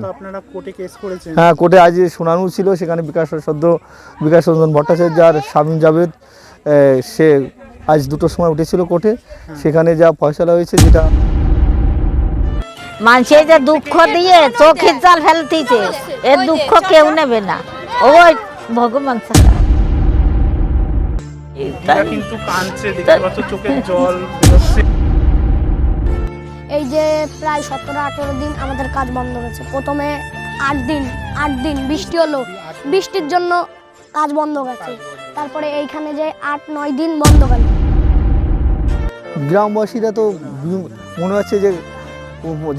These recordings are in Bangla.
তো আপনারা কোর্টে কেস করেছেন? হ্যাঁ, কোর্টে আজ শুনানি ছিল, সেখানে বিকাশ রঞ্জন ভট্টাচার্য আর শামীম জাভেদ সে আজ 2টোর সময় উঠেছিল কোর্টে। সেখানে যা ফয়সালা হয়েছে, যেটা মানুষের যে দুঃখ দিয়ে চোখের জল ফেলতেছে, এর দুঃখ কেউ নেবে না, ওই ভগবান ছাড়া। এরা কিন্তু কাঁদছে, দেখতে পাচ্ছ চোখের জল বেরোচ্ছে। এই যে প্রায় 17-18 দিন আমাদের কাজ বন্ধ হয়েছে। প্রথমে 8 দিন বৃষ্টি হলো, বৃষ্টির জন্য কাজ বন্ধ গেছে। তারপরে এইখানে যে 8-9 দিন বন্ধ গেল। গ্রামবাসীরা তো মনে হচ্ছে যে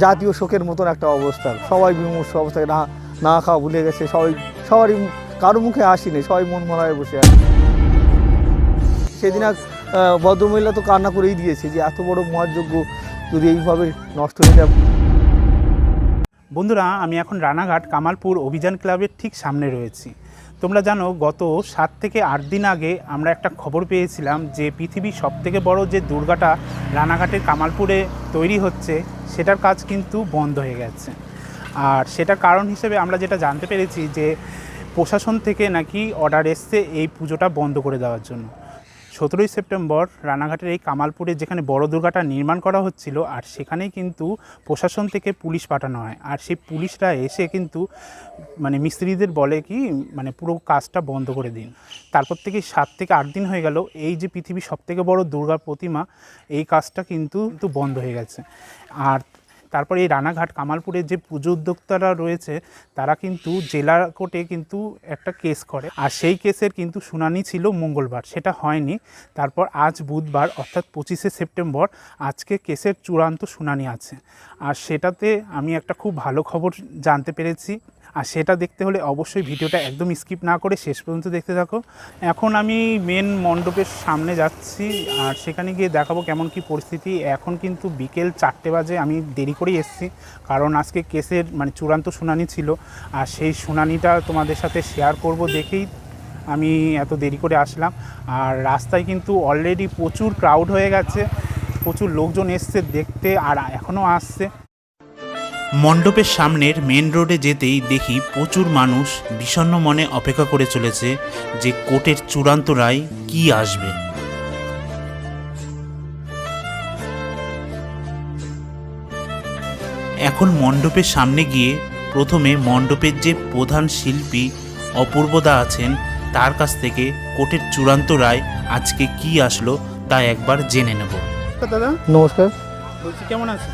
জাতীয় শোকের মতন একটা অবস্থা, সবাই বিমর্ষ অবস্থায়, না খাওয়া ভুলে গেছে, সবারই কারো মুখে আসেনি, সবাই মন মারায় বসে আছে। সেদিন এক ভদ্রমহিলা তো কান্না করেই দিয়েছে যে এত বড় মহাযজ্ঞ যদি এইভাবে নষ্ট হয়ে যায়। বন্ধুরা, আমি এখন রানাঘাট কামালপুর অভিযান ক্লাবের ঠিক সামনে রয়েছি। তোমরা জানো, গত 7 থেকে 8 দিন আগে আমরা একটা খবর পেয়েছিলাম যে পৃথিবীর সবথেকে বড় যে দুর্গাটা রানাঘাটের কামালপুরে তৈরি হচ্ছে, সেটার কাজ কিন্তু বন্ধ হয়ে গেছে। আর সেটার কারণ হিসেবে আমরা যেটা জানতে পেরেছি যে প্রশাসন থেকে নাকি অর্ডার এসছে এই পুজোটা বন্ধ করে দেওয়ার জন্য। 17ই সেপ্টেম্বর রানাঘাটের এই কামালপুরে যেখানে বড় দুর্গাটা নির্মাণ করা হচ্ছিল, আর সেখানেই কিন্তু প্রশাসন থেকে পুলিশ পাঠানো হয়। আর সেই পুলিশরা এসে কিন্তু মিস্ত্রিদের বলে কি পুরো কাজটা বন্ধ করে দিন। তারপর থেকে 7 থেকে 8 দিন হয়ে গেল, এই যে পৃথিবীর সবথেকে বড় দুর্গা প্রতিমা, এই কাজটা কিন্তু বন্ধ হয়ে গেছে। আর তারপরে এই রানাঘাট কামালপুরের যে পুজো উদ্যোক্তারা রয়েছে, তারা কিন্তু জেলা কোর্টে কিন্তু একটা কেস করে, আর সেই কেসের কিন্তু শুনানি ছিল মঙ্গলবার, সেটা হয়নি। তারপর আজ বুধবার অর্থাৎ 25শে সেপ্টেম্বর আজকে কেসের চূড়ান্ত শুনানি আছে। আর সেটাতে আমি একটা খুব ভালো খবর জানতে পেরেছি, আর সেটা দেখতে হলে অবশ্যই ভিডিওটা একদম স্কিপ না করে শেষ পর্যন্ত দেখতে থাকো। এখন আমি মেন মণ্ডপের সামনে যাচ্ছি, আর সেখানে গিয়ে দেখাবো কেমন কি পরিস্থিতি। এখন কিন্তু বিকেল 4টে বাজে, আমি দেরি করেই এসেছি, কারণ আজকে কেসের চূড়ান্ত শুনানি ছিল, আর সেই শুনানিটা তোমাদের সাথে শেয়ার করব দেখেই আমি এত দেরি করে আসলাম। আর রাস্তায় কিন্তু অলরেডি প্রচুর ক্রাউড হয়ে গেছে, প্রচুর লোকজন এসছে দেখতে, আর এখনও আসছে। মণ্ডপের সামনের মেন রোডে যেতেই দেখি প্রচুর মানুষ বিষণ্ণ মনে অপেক্ষা করে চলেছে যে কোর্টের চূড়ান্ত রায় কি আসবে। এখন মণ্ডপের সামনে গিয়ে প্রথমে মণ্ডপের যে প্রধান শিল্পী অপূর্বদা আছেন, তার কাছ থেকে কোর্টের চূড়ান্ত রায় আজকে কি আসলো তা একবার জেনে নেব। দাদা নমস্কার, বলছি কেমন আছেন?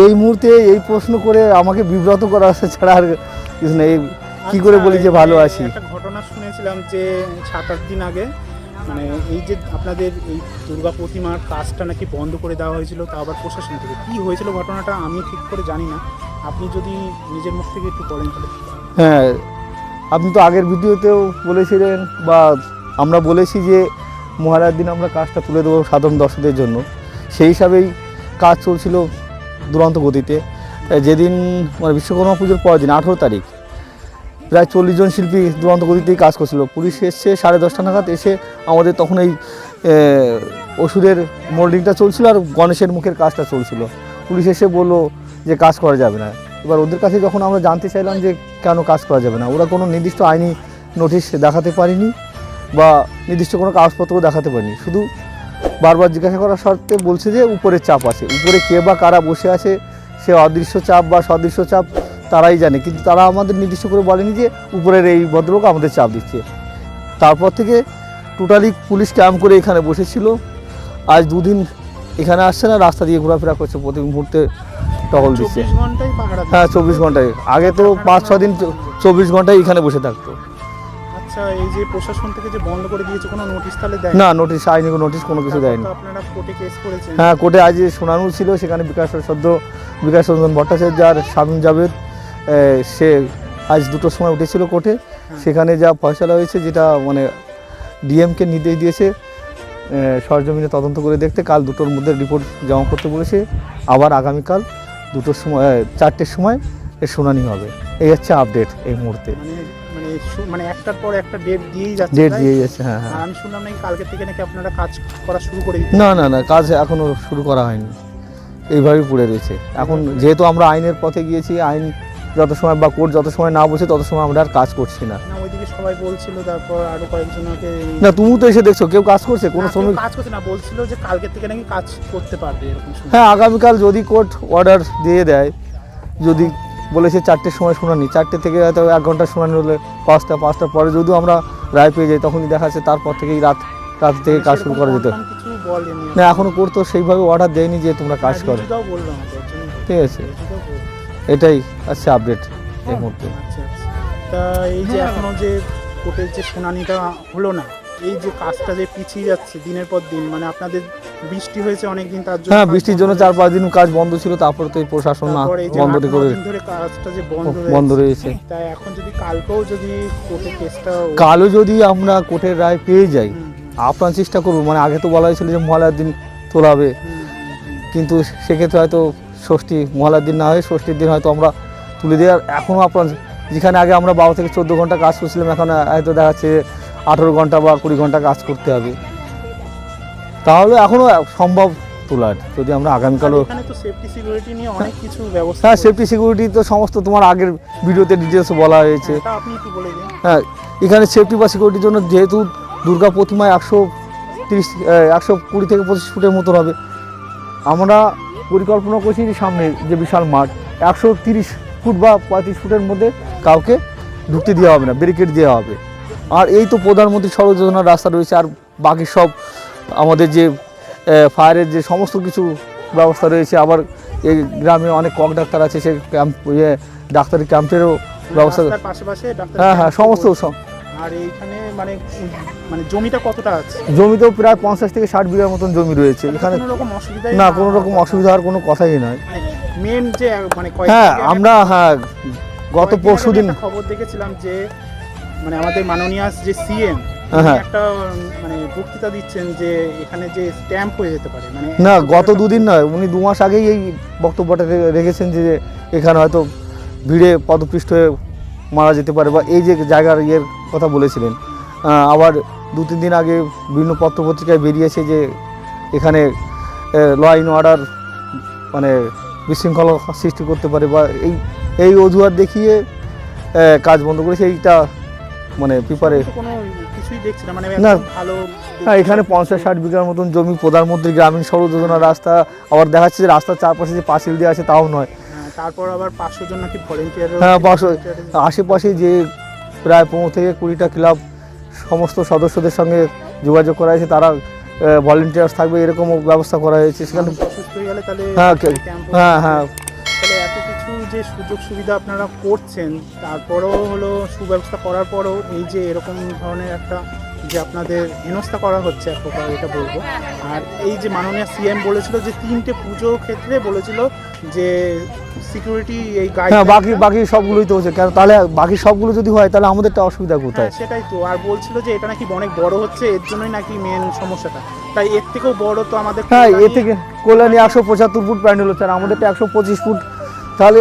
এই মুহূর্তে এই প্রশ্ন করে আমাকে বিব্রত করা ছাড়া আর কিছু নেই। কি করে বলি যে ভালো আছি? একটা ঘটনা শুনেছিলাম যে 7-8 দিন আগে এই যে আপনাদের এই দুর্গা প্রতিমার কাজটা নাকি বন্ধ করে দেওয়া হয়েছিল, তা আবার প্রশাসন থেকে। কি হয়েছিল ঘটনাটা আমি ঠিক করে জানি না, আপনি যদি নিজের মুখ থেকে একটু বলেন তাহলে। হ্যাঁ, আপনি তো আগের ভিডিওতেও বলেছিলেন, বা আমরা বলেছি যে মহালয়ার দিন আমরা কাজটা তুলে দেবো সাধারণ দর্শকদের জন্য। সেই হিসাবেই কাজ চলছিল দুরন্ত গতিতে। যেদিন বিশ্বকর্মা পুজোর পরের দিন 18 তারিখ প্রায় 40 জন শিল্পী দুরন্ত গতিতেই কাজ করছিল। পুলিশ এসছে 10:30 নাগাদ, এসে আমাদের তখন এই ওষুধের মোল্ডিংটা চলছিল আর গণেশের মুখের কাজটা চলছিল। পুলিশ এসে বললো যে কাজ করা যাবে না। এবার ওদের কাছে যখন আমরা জানতে চাইলাম যে কেন কাজ করা যাবে না, ওরা কোনো নির্দিষ্ট আইনি নোটিশ দেখাতে পারেনি বা নির্দিষ্ট কোনো কাগজপত্র দেখাতে পারেনি। শুধু বারবার জিজ্ঞাসা করার শর্তে বলছে যে উপরের চাপ আছে। উপরে কে বা কারা বসে আছে, সে অদৃশ্য চাপ বা সদৃশ্য চাপ তারাই জানে, কিন্তু তারা আমাদের নির্দিষ্ট করে বলেনি যে উপরের এই ভদ্রলোক আমাদের চাপ দিচ্ছে। তারপর থেকে টোটালি পুলিশ ক্যাম্প করে এখানে বসেছিল। আজ 2 দিন এখানে আসছে না, রাস্তা দিয়ে ঘোরাফেরা করছে, প্রতি মুহূর্তে টহল দিচ্ছে। 24 ঘন্টাই পাহারা দিচ্ছে? হ্যাঁ, 24 ঘন্টায়। আগে তো 5-6 দিন 24 ঘন্টায় এখানে বসে থাকতো। আচ্ছা, এই যে প্রশাসন থেকে যে বন্ধ করে দিয়েছে, কোনো নোটিশ তাহলে দেয় না? নোটিশ, আইনি নোটিশ কোনো কিছু দেয়নি। আপনারা কোর্টে কেস করেছেন? হ্যাঁ, কোর্টে আজ শুনানি ছিল, সেখানে বিকাশ রঞ্জন ভট্টাচার্য আর শামীম জাভেদ সে আজ 2টোর সময় উঠেছিল কোর্টে। সেখানে যা ফয়সালা হয়েছে, যেটা ডিএমকে নির্দেশ দিয়েছে সরজমিনে তদন্ত করে দেখতে, কাল 2টোর মধ্যে রিপোর্ট জমা করতে বলেছে। আবার আগামীকাল 2টোর সময় 4টের সময় এর শুনানি হবে। এই হচ্ছে আপডেট এই মুহূর্তে। একটার পর একটা ডেট দিয়েই যাচ্ছে? ডেট দিয়ে যাচ্ছে, হ্যাঁ হ্যাঁ। আমি শুনলাম নাকি কালকে থেকে নাকি আপনারা কাজ করা শুরু করে দিতে? না, কাজ এখনও শুরু করা হয়নি, এইভাবেই পড়ে রয়েছে। এখন যেহেতু আমরা আইনের পথে গিয়েছি, আইন যত সময় বা কোর্ট যত সময় না বসে তত সময় আমরা আর কাজ করছি না। না ওইদিকে সবাই বলছিল, তারপর আরো কয়েকজনকে না তুমি তো এসে দেখছো কেউ কাজ করছে, কোনো না, কেউ শ্রমিক? কাজ করছে না, বলছিল যে কালকে থেকে নাকি কাজ করতে পারবে এরকম শুনছি। হ্যাঁ, আগামীকাল যদি কোর্ট অর্ডার দিয়ে দেয়, যদি বলেছে 4টের সময় শুনানি, 4টে থেকে হয়তো 1 ঘন্টা শুনানি হলে 5টার পরে যদিও আমরা রায় পেয়ে যাই, তখনই দেখা যাচ্ছে তারপর থেকেই রাত থেকে কাজ শুরু করা যেত। সেরকম কিছু বলেনি। না এখনো কোর্ট তো সেইভাবে অর্ডার দেয়নি যে তোমরা কাজ করো। রিজুদাও বললো আমাকে, একজন ঠিক আছে, রিজুদাও বললো। এটাই আচ্ছা আপডেট এই মুহূর্তে। আচ্ছা আচ্ছা। তা এই যে এখনো যে কোর্টের যে শুনানিটা হলো না, এই যে কাজটা যে পিছিয়ে যাচ্ছে দিনের পর দিন, মানে আপনাদের বৃষ্টি হয়েছে অনেকদিন, তার জন্য হ্যাঁ, বৃষ্টির জন্য 4-5 দিন কাজ বন্ধ ছিল, তারপরে তো এই প্রশাসন না তারপরে এই যে বন্ধ 8-9 করে দিন ধরে কাজটা যে বন্ধ রয়েছে। তাই এখন যদি কালকেও যদি কোর্টের কেসটা কালও যদি আমরা কোর্টের রায় পেয়ে যাই, আপনার চেষ্টা করবো, মানে আগে তো বলা হয়েছিল যে মহালয়ার দিন তোলাবে, কিন্তু সেক্ষেত্রে হয়তো মহালয়ার দিন না হয়ে ষষ্ঠীর দিন হয়তো আমরা তুলে দিই। আর এখনও আপনার যেখানে আগে আমরা 12 থেকে 14 ঘন্টা কাজ করছিলাম, এখন হয়তো দেখা যাচ্ছে 18 ঘন্টা বা 20 ঘন্টা কাজ করতে হবে। তাহলে এখনও সম্ভব তোলার, যদি আমরা আগামীকালও। এখানে তো সেফটি সিকিউরিটি নিয়ে অনেক কিছু ব্যবস্থা। হ্যাঁ, সেফটি সিকিউরিটি তো সমস্ত তোমার আগের ভিডিওতে ডিটেলস বলা হয়েছে। এটা আপনি একটু বলে দিন। হ্যাঁ, এখানে সেফটি বা সিকিউরিটির জন্য যেহেতু দুর্গা প্রতিমায় 120 থেকে 25 ফুটের মতন হবে, আমরা পরিকল্পনা করছি যে সামনে যে বিশাল মাঠ 130 ফুট বা 35 ফুটের মধ্যে কাউকে ঢুকতে দেওয়া হবে না, ব্যারিকেড দেওয়া হবে। আর এই তো প্রধানমন্ত্রী সড়ক যোজনার রাস্তা রয়েছে, আর বাকি সব আমাদের যে ফায়ারের যে সমস্ত কিছু ব্যবস্থা রয়েছে। আবার এই গ্রামে অনেক কক ডাক্তার আছে, সে ক্যাম্প ডাক্তারি ক্যাম্পেরও ব্যবস্থা। রাস্তার পাশে ডাক্তার। হ্যাঁ, সমস্ত। আর এইখানে মানে জমিটা কতটা আছে? জমিতেও প্রায় 50 থেকে 60 বিঘার মতন জমি রয়েছে এখানে। কোনো রকম অসুবিধা না, কোনো রকম অসুবিধা হওয়ার কোনো কথাই নয়। মেন যে মানে হ্যাঁ, আমরা গত পরশুদিন খবর দেখেছিলাম যে মানে আমাদের মাননীয় যে সিএম একটা মানে বক্তৃতা দিচ্ছেন যে এখানে যে স্ট্যাম্প হয়ে যেতে পারে, মানে না গত 2 দিন নয়, উনি 2 মাস আগেই এই বক্তব্যটা রেখেছেন যে এখানে হয়তো ভিড়ে পদপৃষ্ঠ হয়ে মারা যেতে পারে, বা এই যে জায়গার কথা বলেছিলেন। আবার 2-3 দিন আগে বিভিন্ন পত্রপত্রিকায় বেরিয়েছে যে এখানে ল অ্যান্ড অর্ডার মানে বিশৃঙ্খলা সৃষ্টি করতে পারে, বা এই অজুহাত দেখিয়ে কাজ বন্ধ করেছে। এইটা মানে পেপারে কোনো কিছুই দেখছি না, মানে না। ভালো। হ্যাঁ, এখানে 50-60 বিঘার মতন জমি, প্রধানমন্ত্রী গ্রামীণ সড়ক যোজনার রাস্তা, আবার দেখাচ্ছে যে রাস্তার চারপাশে যে পাঁচিল দেওয়া আছে তাও নয়। তারপর আবার 500 জন নাকি ভলেন্টিয়ার। হ্যাঁ, 500 আশেপাশে যে প্রায় 15 থেকে 20টা ক্লাব সমস্ত সদস্যদের সঙ্গে যোগাযোগ করা হয়েছে, তারা ভলেন্টিয়ার্স থাকবে এরকমও ব্যবস্থা করা হয়েছে সেখানে। অসুস্থ হয়ে গেলে তাহলে হ্যাঁ, ক্যাম্প। হ্যাঁ তাহলে এত কিছু যে সুযোগ সুবিধা আপনারা করছেন, তারপরেও হলো সুব্যবস্থা করার পরেও এই যে এরকম ধরনের একটা যে আপনাদের হেনস্থা করা হচ্ছে এক প্রকার, এটা বলবো। আর এই যে মাননীয় সিএম বলেছিল যে 3টে পুজোর ক্ষেত্রে বলেছিল যে সিকিউরিটি এই গাইড। হ্যাঁ, বাকি সবগুলোই তো হচ্ছে, কেন তাহলে বাকি সবগুলো যদি হয় তাহলে আমাদেরটা অসুবিধা কোথায়? সেটাই তো। আর বলছিল যে এটা নাকি অনেক বড় হচ্ছে, এর জন্যই নাকি মেন সমস্যাটা। তাই এর থেকেও বড় তো আমাদের। হ্যাঁ, এ থেকে কল্যাণী 175 ফুট প্যান্ডেল হচ্ছে, আর আমাদেরটা 125 ফুট। তাহলে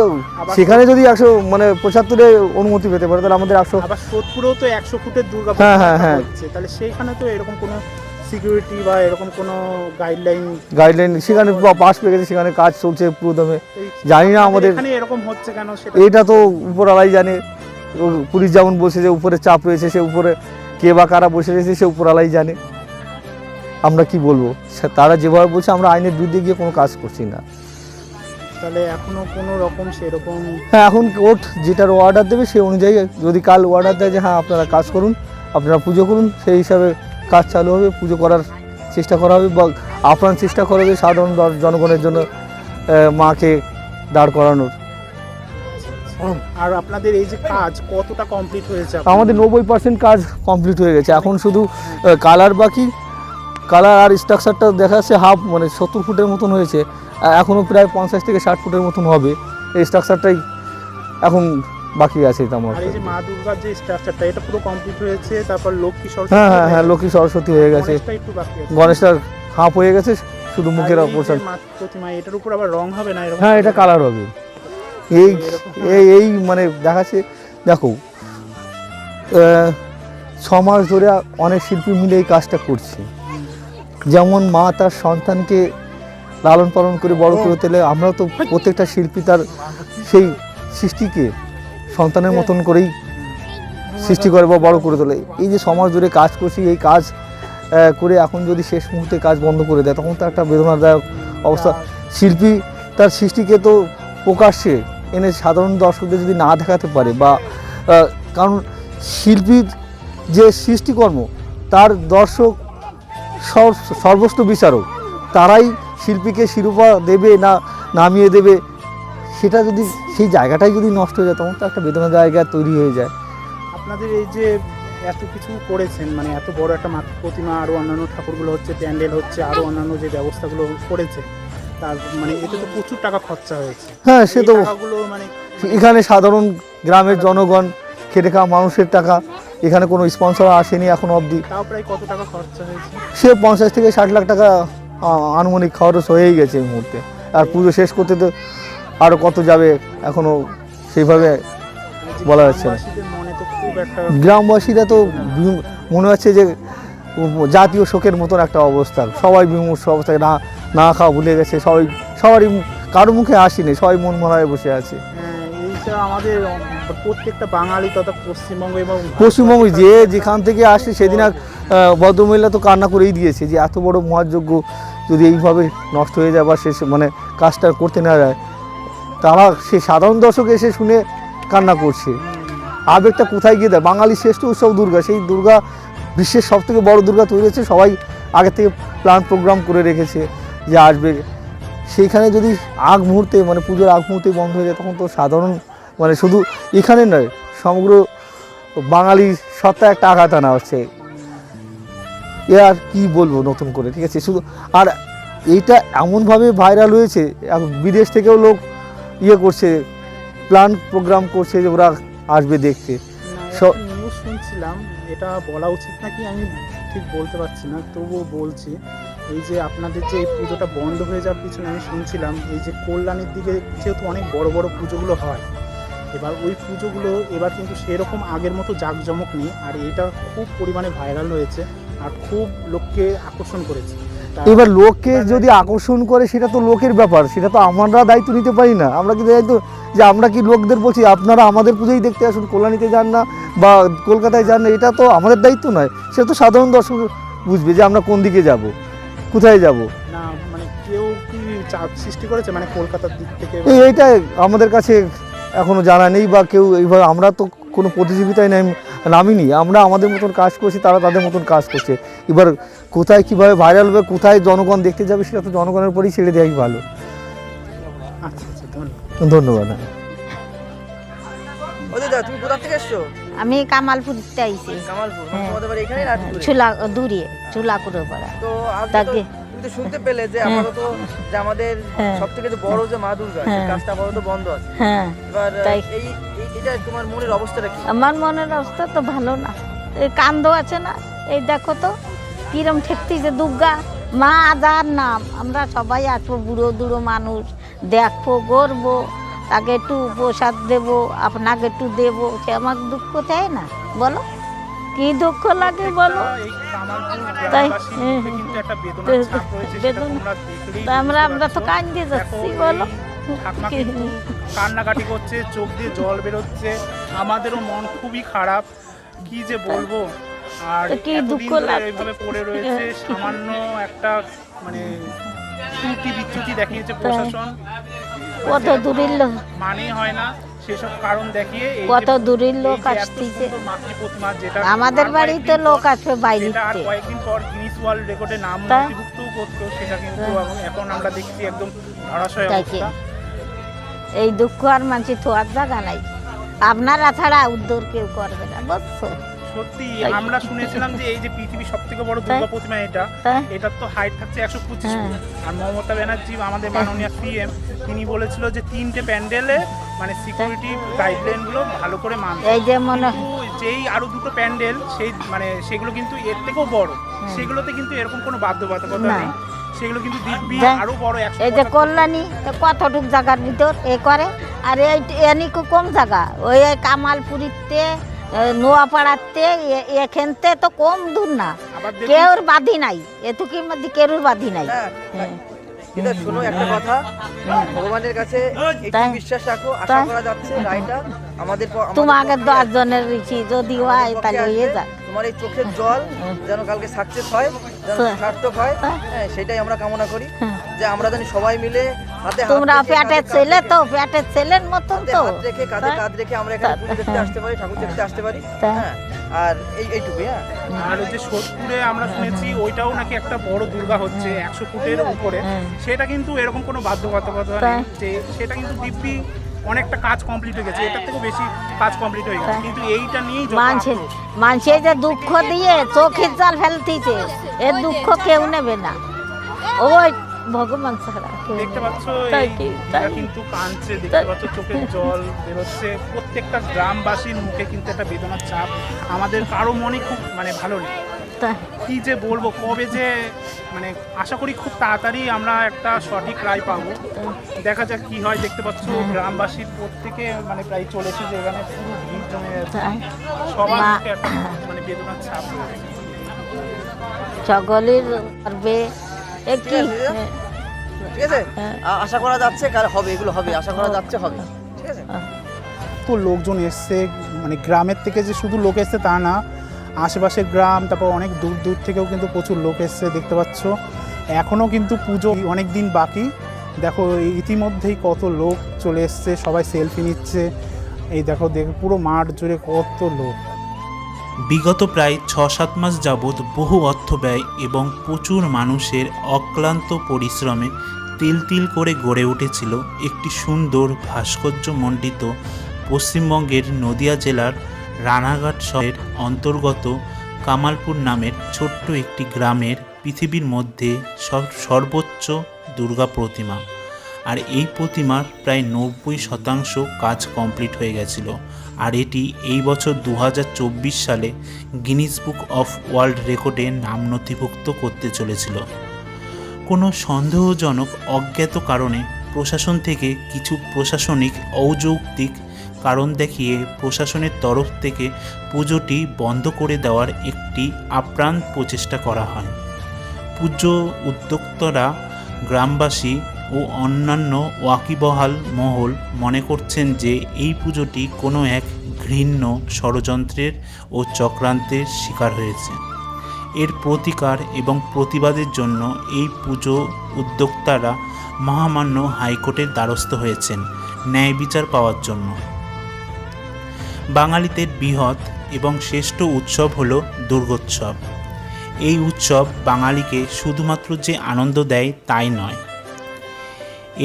সেখানে যদি 175-এ অনুমতি পেতে পারে, তাহলে আমাদের 100। আবার সোদপুরেও তো 100 ফুটের দুর্গা হ্যাঁ হচ্ছে, তাহলে সেইখানে তো এরকম কোনো সিকিউরিটি বা এরকম কোনো গাইডলাইন সেখানে পাস পেয়ে গেছে, সেখানে কাজ চলছে পুরোদমে। জানি না আমাদের এখানে এরকম হচ্ছে কেন, সেটা এটা তো উপরওয়ালাই জানে। পুলিশ যেমন বলছে যে উপরে চাপ রয়েছে, সে উপরে কে বা কারা বসে রয়েছে সে উপরওয়ালাই জানে। আমরা কি বলবো, তারা যেভাবে বলছে আমরা আইনের বিরুদ্ধে গিয়ে কোনো কাজ করছি না। তাহলে এখনো কোনো রকম সেরকম। হ্যাঁ, এখন কোর্ট যেটার অর্ডার দেবে সেই অনুযায়ী, যদি কাল অর্ডার দেয় যে হ্যাঁ আপনারা কাজ করুন, আপনারা পুজো করুন, সেই হিসাবে কাজ চালু হবে, পুজো করার চেষ্টা করা হবে, বা আপ্রাণ চেষ্টা করা হবে সাধারণ জনগণের জন্য মাকে দাঁড় করানোর। আর আপনাদের এই যে কাজ কতটা কমপ্লিট হয়েছে? আমাদের 90% কাজ কমপ্লিট হয়ে গেছে, এখন শুধু কালার বাকি। কালার আর স্ট্রাকচারটা দেখা যাচ্ছে হাফ, মানে 70 ফুটের মতন হয়েছে, এখনও প্রায় 50 থেকে 60 ফুটের মতন হবে। এই স্ট্রাকচারটাই এখন বাকি আছে। আর এই যে মা দুর্গার যে স্ট্রাকচারটা এটা পুরো কমপ্লিট হয়েছে, তারপর লক্ষ্মী সরস্বতী। হ্যাঁ, লক্ষ্মী সরস্বতী হয়ে গেছে, একটু বাকি আছে। গণেশটার হাফ হয়ে গেছে, শুধু মুখের অপসার। প্রতিমা এটার উপর আবার রং হবে না এরকম? হ্যাঁ, এটা কালার হবে। এই মানে দেখাচ্ছে, দেখো 6 মাস ধরে অনেক শিল্পী মিলে এই কাজটা করছে। যেমন মা তার সন্তানকে লালন পালন করে বড় করে তোলে, আমরাও তো প্রত্যেকটা শিল্পী তার সেই সৃষ্টিকে সন্তানের মতন করেই সৃষ্টি করে বা বড় করে তোলে। এই যে সমাজ জুড়ে কাজ করছি, এই কাজ করে এখন যদি শেষ মুহূর্তে কাজ বন্ধ করে দেয় তখন তো একটা বেদনাদায়ক অবস্থা। শিল্পী তার সৃষ্টিকে তো প্রকাশ্যে এনে সাধারণ দর্শকদের যদি না দেখাতে পারে বা কারণ শিল্পীর যে সৃষ্টিকর্ম তার দর্শক সর্বস্ব বিচারক, তারাই শিল্পীকে শিরোপা দেবে না নামিয়ে দেবে, সেটা যদি সেই জায়গাটাই যদি নষ্ট হয়ে যায় তখন তো একটা বেদনা জায়গা তৈরি হয়ে যায়। আপনাদের এই যে এত কিছু করেছেন, মানে এত বড় একটা মাতৃ প্রতিমা, আরও অন্যান্য ঠাকুরগুলো হচ্ছে, প্যান্ডেল হচ্ছে, আরও অন্যান্য যে ব্যবস্থাগুলো করেছে, তার মানে এতে তো প্রচুর টাকা খরচা হয়েছে। হ্যাঁ, সে তো টাকাগুলো মানে এখানে সাধারণ গ্রামের জনগণ খেটে খাওয়া মানুষের টাকা, এখানে কোনো স্পন্সর আসেনি এখন অবধি। তাও প্রায় কত টাকা খরচা হয়েছে? সে 50 থেকে 60 লাখ টাকা আনুমানিক খরচ হয়েই গেছে এই মুহূর্তে। আর পুজো শেষ করতে তো আরও কত যাবে এখনও সেইভাবে বলা যাচ্ছে না। গ্রামবাসীদের মনে তো খুব একটা গ্রামবাসীরা তো মনে হচ্ছে যে জাতীয় শোকের মতন একটা অবস্থা, সবাই বিমর্ষ অবস্থায়, না খাওয়া ভুলে গেছে, সবারই কারো মুখে আসেনি, সবাই মন মরায় বসে আছে। এইটা আমাদের প্রত্যেকটা বাঙালি তথা পশ্চিমবঙ্গ এবং পশ্চিমবঙ্গে যে যেখান থেকে আসে সেদিন এক ভদ্রমহিলা তো কান্না করেই দিয়েছে যে এত বড় মহাযজ্ঞ যদি এইভাবে নষ্ট হয়ে যায় বা শেষ মানে কাজটা করতে না যায়, তারা সে সাধারণ দর্শক এসে শুনে কান্না করছে। আবেগটা কোথায় গিয়ে দেয়? বাঙালির শ্রেষ্ঠ উৎসব দুর্গা, সেই দুর্গা বিশ্বের সবথেকে বড় দুর্গা তৈরি হয়েছে, সবাই আগে থেকে প্ল্যান প্রোগ্রাম করে রেখেছে যে আসবে, সেইখানে যদি আগ মুহূর্তে মানে পুজোর আগ মুহূর্তে বন্ধ হয়ে যায় তখন তো সাধারণ মানে শুধু এখানে নয় সমগ্র বাঙালি সত্তা একটা আঘাত আনা হচ্ছে। এ আর কি বলবো নতুন করে, ঠিক আছে? শুধু আর এইটা এমনভাবে ভাইরাল হয়েছে, বিদেশ থেকেও লোক করছে, প্ল্যান প্রোগ্রাম করছে যে ওরা আসবে দেখতে। নিউজ শুনছিলাম, এটা বলা উচিত নাকি আমি ঠিক বলতে পারছি না, তবুও বলছি। এই যে আপনাদের যে এই পুজোটা বন্ধ হয়ে যাওয়ার পিছনে আমি শুনছিলাম এই যে কল্যাণের দিকে যেহেতু অনেক বড় বড় পুজোগুলো হয়, এবার ওই পুজোগুলো এবার কিন্তু সেরকম আগের মতো জাঁকজমক নেই, আর এটা খুব পরিমাণে ভাইরাল হয়েছে আর খুব লোককে আকর্ষণ করেছে। এবার লোককে যদি আকর্ষণ করে সেটা তো লোকের ব্যাপার, সেটা তো আমরা দায়িত্ব নিতে পারি না। আমরা কি দায়িত্ব যে আমরা কি লোকদের বলছি আপনারা আমাদের পুজোই দেখতে আসুন, কল্যাণীতে যান না বা কলকাতায় যান না, এটা তো আমাদের দায়িত্ব নয়। সেটা তো সাধারণ দর্শক বুঝবে যে আমরা কোন দিকে যাব, কোথায় যাব। না মানে কেউ কি চাপ সৃষ্টি করেছে মানে কলকাতার দিক থেকে? এইটা আমাদের কাছে এখনো জানা নেই বা কেউ এইভাবে, আমরা তো কোনো প্রতিযোগিতায় নামিনি, আমরা আমাদের মতন কাজ করছি, তারা তাদের মতন কাজ করছে। এবার কোথায় কীভাবে ভাইরাল হবে, কোথায় জনগণ দেখতে যাবে সেটা তো জনগণের উপরেই ছেড়ে দেওয়াই ভালো। আচ্ছা আচ্ছা, ধন্যবাদ। তুমি কোথা থেকে এসছো? আমি কামালপুরতে আইছি। কামালপুর, হ্যাঁ। তোমাদের বাড়ি এখানে রাজপুরে? দূরে চুলাপুরের পাড়া। তো আজকে তাকে তুমি তো শুনতে পেলে যে আপাতত যে আমাদের হ্যাঁ। সবথেকে যে বড় যে মা দুর্গা সেই হ্যাঁ। কাজটা আপাতত বন্ধ আছে। হ্যাঁ, এবার তাই। এটা তোমার মনের অবস্থাটা কি? আমার মনের অবস্থা তো ভালো না। এই কান্দ আছে না, এই দেখো তো কিরম ঠেকতেছে দুর্গা মা, যার নাম আমরা সবাই আসবো, বুড়ো দুড়ো মানুষ দেখবো, গড়বো, তাকে একটু প্রসাদ দেবো, আপনাকে একটু দেবো, সে আমাকে দুঃখ দেয় না? বলো কি দুঃখ লাগে বলো? তাই আমরা তো কান্দে যাচ্ছি, বলো কান্নাকাটি করছে, চোখ দিয়ে জল বেরোচ্ছে, আমাদেরও মন খুবই খারাপ, কি যে বলবো। আর কি দুঃখ লাগে এইভাবে পড়ে রয়েছে, সামান্য একটা মানে ত্রুটি বিচ্যুতি দেখিয়েছে প্রশাসন, কত দূরের লোক, মানে হয় না সেসব কারণ দেখিয়ে কত দূরের লোক আসতেছে। আমাদের বাড়িতে লোক আসবে বাইরে, কয়েকদিন পর গিনিস ওয়ার্ল্ড রেকর্ডে নাম নথিভুক্তও করতো, সেটা কিন্তু এখন আমরা দেখছি একদম ধরাশয় অবস্থা। এই দুঃখ আর মানছি থোয়ার জায়গা নাই, আপনারা ছাড়া উদ্ধার কেউ করবে না, বুঝছো? সত্যি আমরা শুনেছিলাম যে এই যে পৃথিবীর সবথেকে বড় দুর্গা প্রতিমা এটার তো হাইট থাকছে 125 ফুট। আর মমতা ব্যানার্জি আমাদের মাননীয় সিএম তিনি বলেছিল যে 3টে প্যান্ডেলে মানে সিকিউরিটি গাইডলাইন গুলো ভালো করে মানতে। এই যে মনে যেই আরো 2টো প্যান্ডেল সেই মানে সেগুলো কিন্তু এর থেকেও বড়, সেগুলোতে কিন্তু এরকম কোনো বাধ্যবাধকতা নেই, সেগুলো কিন্তু দিব্যি আরো বড়। এই যে কল্যাণী কতটুক জায়গার ভিতর এ করে, আর এই কম জায়গা, ওই কামালপুরিতে নোয়াপাড়াতে এখানতে তো কম দূর না, কেউর বাধি নাই, এটুকির মধ্যে কেউর বাধি নাই। এটা শোনো একটা কথা, ভগবানের কাছে একটু তাই? বিশ্বাস রাখো, আশা তাই? করা যাচ্ছে রায়টা আমাদের তোমাকে পক্ষে 10 জনের রিচি যদি হয় পক্ষে তাহলে হয়ে আসবে। যাক। তোমার এই চোখের জল যেন কালকে সাকসেস হয়, যেন হ্যাঁ। সার্থক হয়, হ্যাঁ। হ্যাঁ সেটাই আমরা কামনা করি, হ্যাঁ। যে আমরা জানি সবাই মিলে হাতে হাত তোমরা রেখে, পেটের কাঁধে ছেলে কাঁধ তো, রেখে, পেটের ছেলের মতন হাতে তো। হাত রেখে কাঁধে তাই? কাঁধ রেখে আমরা এখানে পুজো দেখতে হ্যাঁ। আসতে পারি, ঠাকুর দেখতে আসতে পারি, তাই? হ্যাঁ। আর এইটুকুই, হ্যাঁ। আর ওই যে সোদপুরে আমরা শুনেছি ওইটাও নাকি একটা বড় দুর্গা হচ্ছে 100 ফুটের উপরে, হ্যাঁ। সেটা কিন্তু এরকম কোনো বাধ্যবাধকতা তাই? নেই যে সেটা কিন্তু দিব্যি অনেকটা কাজ কমপ্লিট হয়ে গেছে, এটার থেকেও বেশি কাজ কমপ্লিট হয়ে গেছে, তাই? কিন্তু এইটা নিয়েই যত মানুষের আক্রোশ। মানুষের যে দুঃখ দিয়ে চোখের জল ফেলতেছে, এর দুঃখ কেউ নেবে না, ওই ভগবান ছাড়া কেউ দেখতে নেবে না। পাচ্ছ তাই এই কি? দিদিরা তাই? কিন্তু কাঁদছে, দেখতে তাই? পাচ্ছ চোখের জল বেরোচ্ছে, প্রত্যেকটা গ্রামবাসীর মুখে কিন্তু একটা বেদনার ছাপ, আমাদের কারো মনে খুব মানে ভালো নেই, তাই? কি যে বলবো, কবে যে মানে আশা করি খুব তাড়াতাড়ি আমরা একটা সঠিক রায় পাবো, দেখা যাক কি হয়। দেখতে পাচ্ছ গ্রামবাসীর প্রত্যেকে মানে প্রায় চলে এসেছে, এখানে পুরো ভিড় জমে যাচ্ছে, তাই? সবার মা- মুখে একটা মানে বেদনার ছাপ রয়েছে। সকলের করবে এ ঠিক কি আছে, ঠিক আছে, হ্যাঁ। আশা করা যাচ্ছে কাল হবে, এগুলো হবে, আশা করা যাচ্ছে হবে, ঠিক আছে। তো লোকজন এসছে, মানে গ্রামের থেকে যে শুধু লোক এসছে তা না, আশেপাশের গ্রাম, তারপর অনেক দূর দূর থেকেও কিন্তু প্রচুর লোক এসছে, দেখতে পাচ্ছ এখনও কিন্তু পুজো অনেক দিন বাকি। দেখো ইতিমধ্যেই কত লোক চলে এসছে, সবাই সেলফি নিচ্ছে, এই দেখো পুরো মাঠ জুড়ে কত লোক। বিগত প্রায় 6-7 মাস যাবৎ বহু অর্থ ব্যয় এবং প্রচুর মানুষের অক্লান্ত পরিশ্রমে তিল তিল করে গড়ে উঠেছিল একটি সুন্দর ভাস্কর্যমণ্ডিত পশ্চিমবঙ্গের নদিয়া জেলার রানাঘাট শহরের অন্তর্গত কামালপুর নামের ছোট্ট একটি গ্রামের পৃথিবীর মধ্যে সর্বোচ্চ দুর্গা প্রতিমা। আর এই প্রতিমার প্রায় 90% কাজ কমপ্লিট হয়ে গেছিল, আর এটি এই বছর 2024 সালে গিনিস বুক অফ ওয়ার্ল্ড রেকর্ডে নাম নথিভুক্ত করতে চলেছিল। কোনো সন্দেহজনক অজ্ঞাত কারণে প্রশাসন থেকে কিছু প্রশাসনিক অযৌক্তিক কারণ দেখিয়ে প্রশাসনের তরফ থেকে পুজোটি বন্ধ করে দেওয়ার একটি আপ্রাণ প্রচেষ্টা করা হয়। পুজো উদ্যোক্তারা, গ্রামবাসী ও অন্যান্য ওয়াকিবহাল মহল মনে করছেন যে এই পুজোটি কোনো এক ঘৃণ্য ষড়যন্ত্রের ও চক্রান্তের শিকার হয়েছে। এর প্রতিকার এবং প্রতিবাদের জন্য এই পুজো উদ্যোক্তারা মহামান্য হাইকোর্টের দ্বারস্থ হয়েছেন ন্যায় বিচার পাওয়ার জন্য। বাঙালিদের বৃহৎ এবং শ্রেষ্ঠ উৎসব হল দুর্গোৎসব। এই উৎসব বাঙালিকে শুধুমাত্র যে আনন্দ দেয় তাই নয়,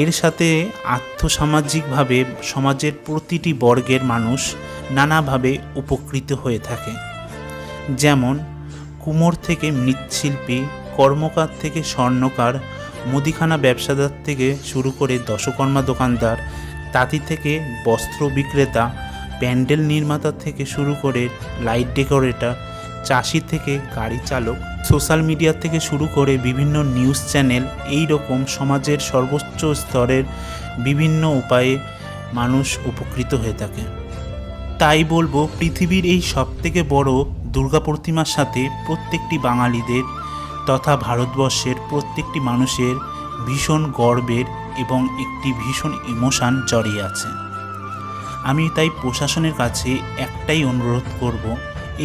এর সাথে আর্থসামাজিকভাবে সমাজের প্রতিটি বর্গের মানুষ নানাভাবে উপকৃত হয়ে থাকে। যেমন কুমোর থেকে মৃৎশিল্পী, কর্মকার থেকে স্বর্ণকার, মুদিখানা ব্যবসাদার থেকে শুরু করে দশকর্মা দোকানদার, তাঁতি থেকে বস্ত্র বিক্রেতা, প্যান্ডেল নির্মাতা থেকে শুরু করে লাইট ডেকোরেটর, চাষি থেকে গাড়ি চালক, সোশ্যাল মিডিয়া থেকে শুরু করে বিভিন্ন নিউজ চ্যানেল, এই রকম সমাজের সর্বোচ্চ স্তরের বিভিন্ন উপায়ে মানুষ উপকৃত হয়ে থাকে। তাই বলবো, পৃথিবীর এই সবথেকে বড় দুর্গা প্রতিমার সাথে প্রত্যেকটি বাঙালিদের তথা ভারতবর্ষের প্রত্যেকটি মানুষের ভীষণ গর্বের এবং একটি ভীষণ ইমোশান জড়িয়ে আছে। আমি তাই প্রশাসনের কাছে একটাই অনুরোধ করব,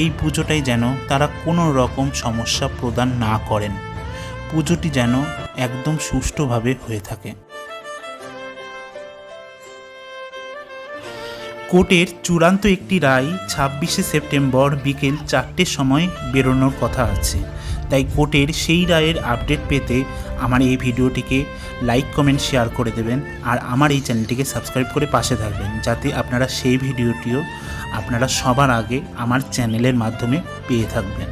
এই পুজোটাই যেন তারা কোনো রকম সমস্যা প্রদান না করেন, পুজোটি যেন একদম সুষ্ঠুভাবে হয়ে থাকে। কোর্টের চূড়ান্ত একটি রায় 26শে সেপ্টেম্বর বিকেল 4টের সময় বেরোনোর কথা আছে। তাই কোর্টের সেই রায়ের আপডেট পেতে আমার এই ভিডিওটিকে লাইক, কমেন্ট, শেয়ার করে দেবেন, আর আমার এই চ্যানেলটিকে সাবস্ক্রাইব করে পাশে থাকবেন, যাতে আপনারা সেই ভিডিওটিও আপনারা সবার আগে আমার চ্যানেলের মাধ্যমে পেয়ে থাকবেন।